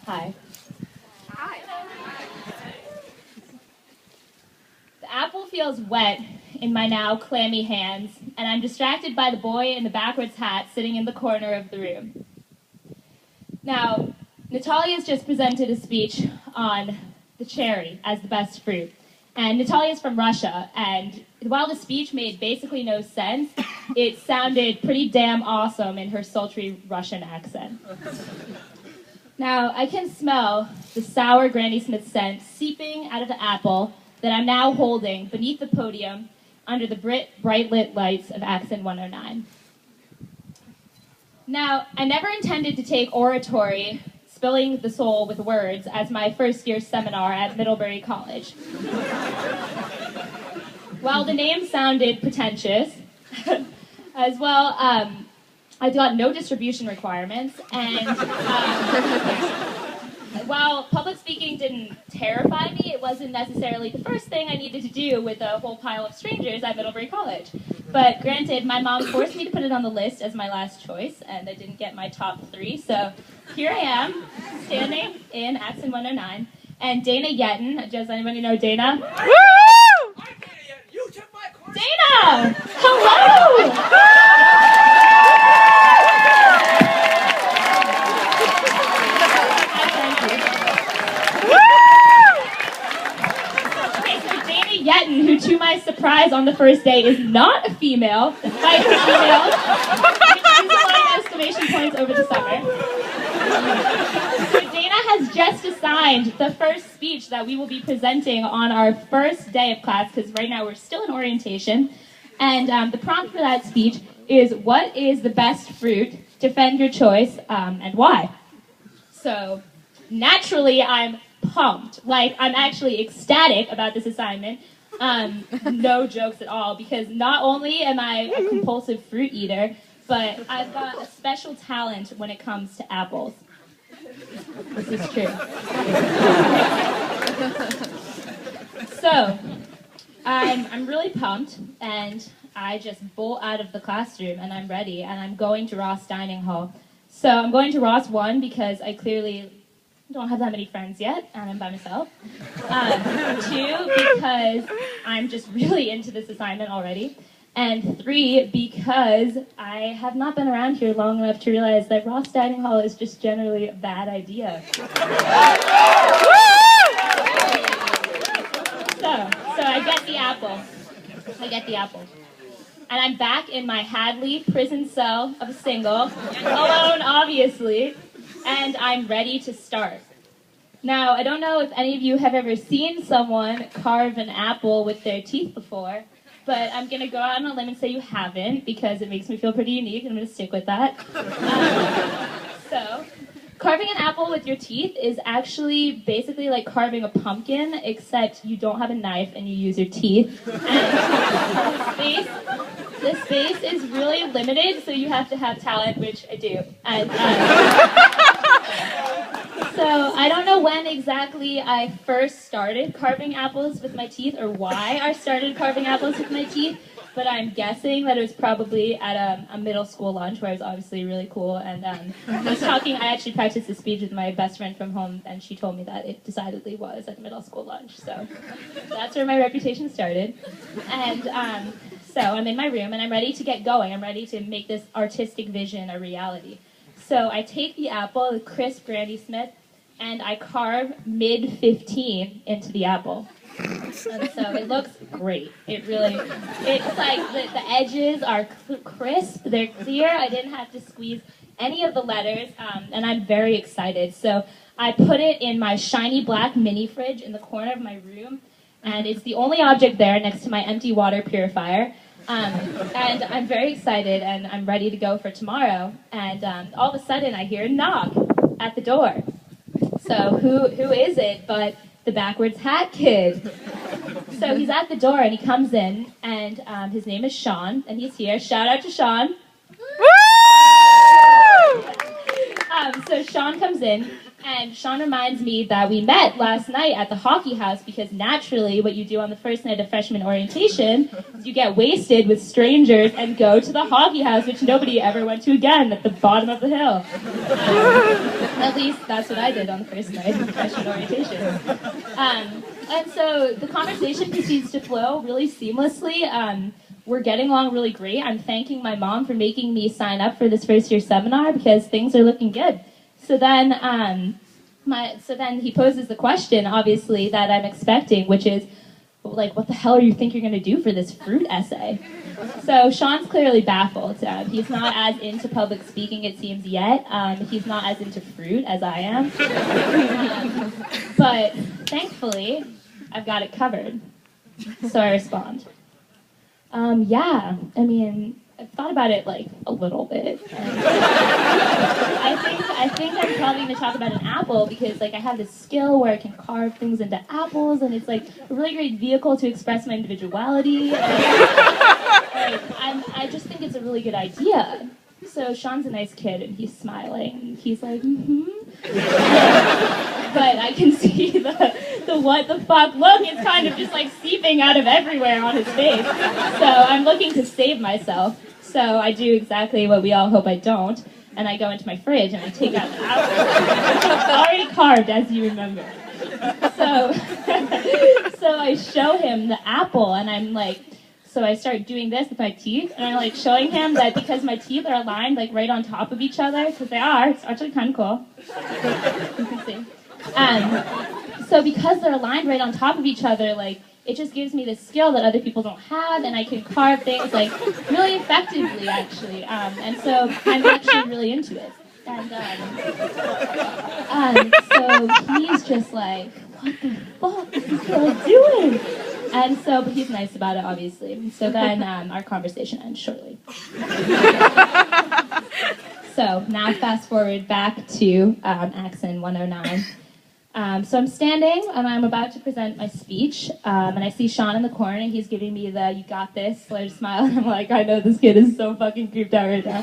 Hi. Hi. The apple feels wet in my now clammy hands, and I'm distracted by the boy in the backwards hat sitting in the corner of the room. Now, Natalia's just presented a speech on the cherry as the best fruit. And Natalia's from Russia, and while the speech made basically no sense, it sounded pretty damn awesome in her sultry Russian accent. Now, I can smell the sour Granny Smith scent seeping out of the apple that I'm now holding beneath the podium under the bright lit lights of Accent 109. Now, I never intended to take oratory, spilling the soul with words, as my first year seminar at Middlebury College. While the name sounded pretentious, as well, I got no distribution requirements, and while public speaking didn't terrify me, it wasn't necessarily the first thing I needed to do with a whole pile of strangers at Middlebury College. But granted, my mom forced me to put it on the list as my last choice, and I didn't get my top 3, so here I am, standing in Accent 109, and Dana Yetton, does anybody know Dana? Woo! I'm Dana Yetton. You took my course. Dana! Hello! Yetton, who to my surprise on the first day is not a female, despite her female, which is a lot of exclamation points over the summer. So Dana has just assigned the first speech that we will be presenting on our first day of class, because right now we're still in orientation, and the prompt for that speech is, what is the best fruit? Defend your choice, and why? So, naturally, I'm pumped. Like, I'm actually ecstatic about this assignment. No jokes at all, because not only am I a compulsive fruit eater, but I've got a special talent when it comes to apples. This is true. So, I'm really pumped, and I just bolt out of the classroom, and I'm ready, and I'm going to Ross Dining Hall. So I'm going to Ross 1 because I clearly don't have that many friends yet, and I'm by myself. 2, because I'm just really into this assignment already. And 3, because I have not been around here long enough to realize that Ross Dining Hall is just generally a bad idea. So I get the apple. And I'm back in my Hadley prison cell of a single, alone obviously, and I'm ready to start. Now, I don't know if any of you have ever seen someone carve an apple with their teeth before, but I'm going to go out on a limb and say you haven't, because it makes me feel pretty unique, and I'm going to stick with that. So, carving an apple with your teeth is actually basically like carving a pumpkin, except you don't have a knife and you use your teeth. And the space is really limited, so you have to have talent, which I do. And, so I don't know when exactly I first started carving apples with my teeth, or why I started carving apples with my teeth, but I'm guessing that it was probably at a middle school lunch, where I was obviously really cool, and I actually practiced a speech with my best friend from home, and she told me that it decidedly was at middle school lunch, so that's where my reputation started. And so I'm in my room, and I'm ready to get going. I'm ready to make this artistic vision a reality. So I take the apple, the crisp Granny Smith, and I carve mid-15 into the apple. And so it looks great. It's like the edges are crisp, they're clear. I didn't have to squeeze any of the letters, and I'm very excited. So I put it in my shiny black mini fridge in the corner of my room, and it's the only object there next to my empty water purifier. And I'm very excited, and I'm ready to go for tomorrow. And all of a sudden, I hear a knock at the door. So who is it but the backwards hat kid? So he's at the door, and he comes in, and his name is Sean, and he's here. Shout out to Sean. So Sean comes in, and Sean reminds me that we met last night at the hockey house, because naturally what you do on the first night of freshman orientation is you get wasted with strangers and go to the hockey house, which nobody ever went to again, at the bottom of the hill. At least that's what I did on the first night of freshman orientation. And so the conversation proceeds to flow really seamlessly. We're getting along really great. I'm thanking my mom for making me sign up for this first year seminar because things are looking good. So then, he poses the question, obviously, that I'm expecting, which is, like, what the hell do you think you're going to do for this fruit essay? So Sean's clearly baffled. He's not as into public speaking, it seems, yet. He's not as into fruit as I am. But thankfully, I've got it covered. So I respond. I've thought about it, like, a little bit. I think I'm probably going to talk about an apple because, like, I have this skill where I can carve things into apples, and it's, like, a really great vehicle to express my individuality. I just think it's a really good idea. So Sean's a nice kid, and he's smiling. He's like, But I can see the what the fuck look is kind of just, like, seeping out of everywhere on his face. So I'm looking to save myself. So I do exactly what we all hope I don't, and I go into my fridge and I take out the apple. Already carved, as you remember. So I show him the apple, and I'm like, so I start doing this with my teeth, and I'm, like, showing him that because my teeth are aligned, like, right on top of each other, because they are, it's actually kind of cool. You can see. So because they're aligned right on top of each other, like, it just gives me this skill that other people don't have, and I can carve things, like, really effectively, actually. And so I'm actually really into it. And so he's just like, what the fuck is this girl doing? And so, but he's nice about it, obviously. And so then our conversation ends shortly. So now fast forward back to Accent 109. So I'm standing, and I'm about to present my speech, and I see Sean in the corner, and he's giving me the, you got this, slight smile, and I'm like, I know this kid is so fucking creeped out right now.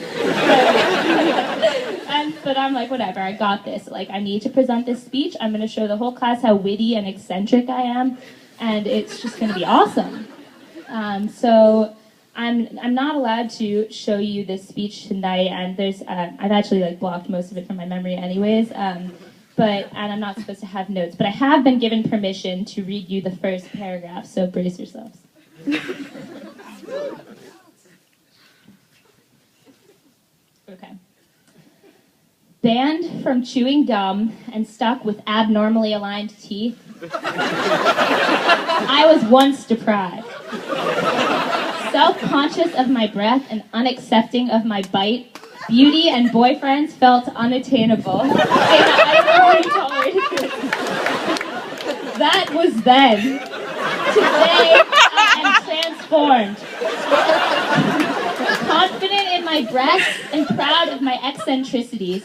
But I'm like, whatever, I got this. Like, I need to present this speech. I'm going to show the whole class how witty and eccentric I am, and it's just going to be awesome. So I'm not allowed to show you this speech tonight, and there's I've actually, like, blocked most of it from my memory anyways. And I'm not supposed to have notes, but I have been given permission to read you the first paragraph, so brace yourselves. Okay. Banned from chewing gum and stuck with abnormally aligned teeth, I was once deprived. Self-conscious of my breath and unaccepting of my bite, beauty and boyfriends felt unattainable, and I never tolerated it. That was then. Today, I am transformed. Confident in my breasts and proud of my eccentricities.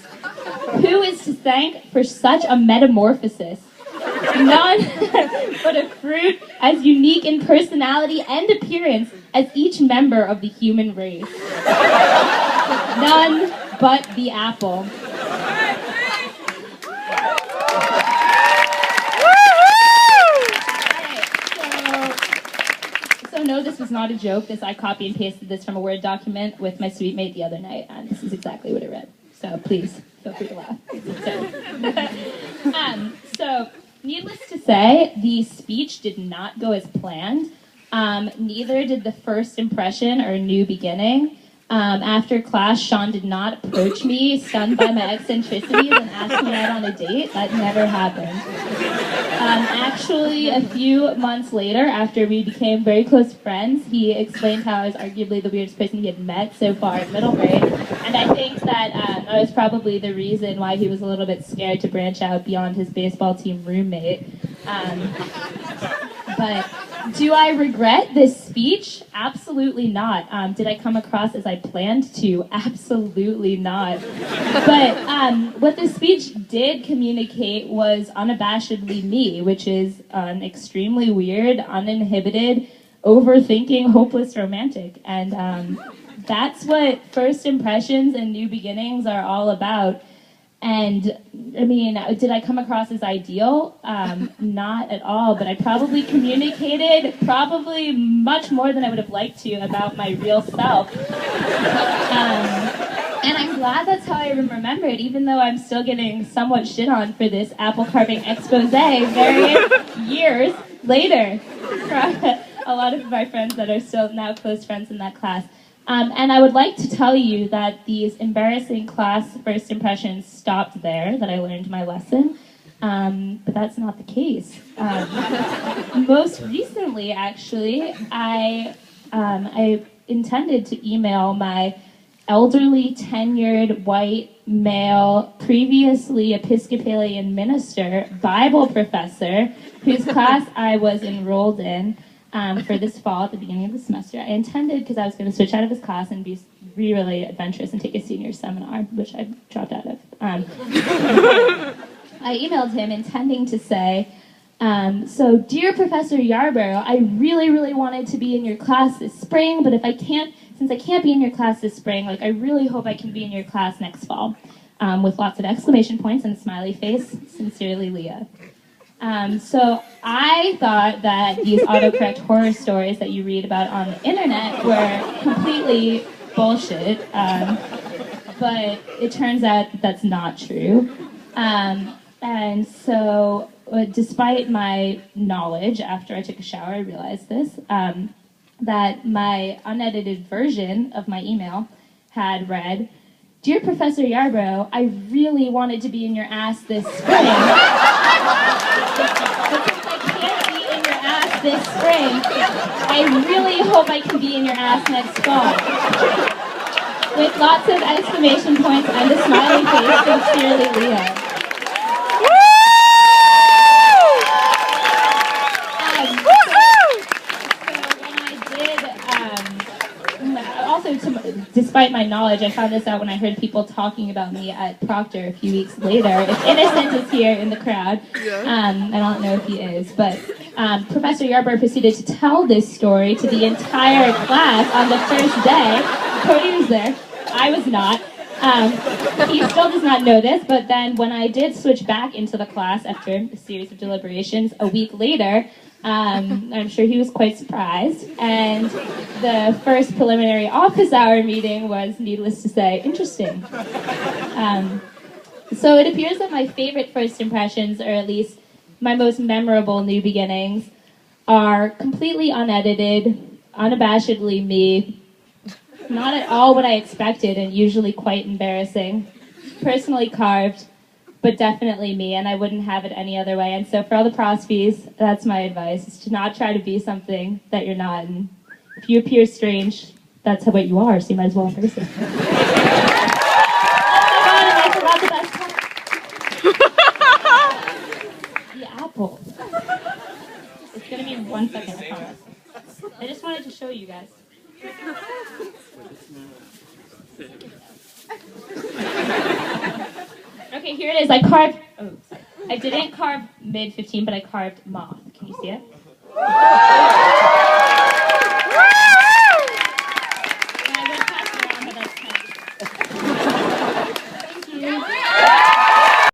Who is to thank for such a metamorphosis? None but a fruit as unique in personality and appearance as each member of the human race. None but the apple. So no, this was not a joke. I copy and pasted this from a Word document with my suite mate the other night, and this is exactly what it read. So please, feel free to laugh. So, needless to say, the speech did not go as planned. Neither did the first impression or new beginning. After class, Sean did not approach me, stunned by my eccentricities, and ask me out on a date. That never happened. Actually, a few months later, after we became very close friends, he explained how I was arguably the weirdest person he had met so far in middle grade. And I think that I was probably the reason why he was a little bit scared to branch out beyond his baseball team roommate. But do I regret this speech? Absolutely not. Did I come across as I planned to? Absolutely not. But what this speech did communicate was unabashedly me, which is an extremely weird, uninhibited, overthinking, hopeless romantic. And that's what first impressions and new beginnings are all about. And, I mean, did I come across as ideal? Not at all, but I probably communicated much more than I would have liked to about my real self. And I'm glad that's how I remember it, even though I'm still getting somewhat shit on for this apple carving expose various years later from a lot of my friends that are still now close friends in that class. And I would like to tell you that these embarrassing class first impressions stopped there, that I learned my lesson. But that's not the case. Most recently, actually, I intended to email my elderly, tenured, white, male, previously Episcopalian minister, Bible professor, whose class I was enrolled in for this fall at the beginning of the semester. I intended, because I was going to switch out of his class and be really adventurous and take a senior seminar, which I dropped out of. I emailed him intending to say, so dear Professor Yarborough, I really wanted to be in your class this spring, but since I can't be in your class this spring, I really hope I can be in your class next fall, with lots of exclamation points and a smiley face. Sincerely, Leah. So I thought that these autocorrect horror stories that you read about on the internet were completely bullshit, but it turns out that that's not true. And so, despite my knowledge, after I took a shower, I realized this, that my unedited version of my email had read, Dear Professor Yarborough, I really wanted to be in your ass this spring. But since I can't be in your ass this spring, I really hope I can be in your ass next fall. With lots of exclamation points and a smiley face, sincerely, Leah. Despite my knowledge, I found this out when I heard people talking about me at Proctor a few weeks later. If Innocent is here in the crowd, I don't know if he is, but Professor Yarborough proceeded to tell this story to the entire class on the first day. Cody was there. I was not. He still does not know this, but then when I did switch back into the class after a series of deliberations a week later, I'm sure he was quite surprised, and the first preliminary office hour meeting was, needless to say, interesting. So it appears that my favorite first impressions, or at least my most memorable new beginnings, are completely unedited, unabashedly me, not at all what I expected, and usually quite embarrassing, personally carved, but definitely me, and I wouldn't have it any other way. And so for all the prospies, that's my advice, is to not try to be something that you're not. And if you appear strange, that's what you are, so you might as well embrace it. Oh my god, and I forgot the best part. The apple. It's going to be in 1 second, I promise. I just wanted to show you guys. Okay, here it is. I didn't carve mid-15, but I carved moth. Can you see it?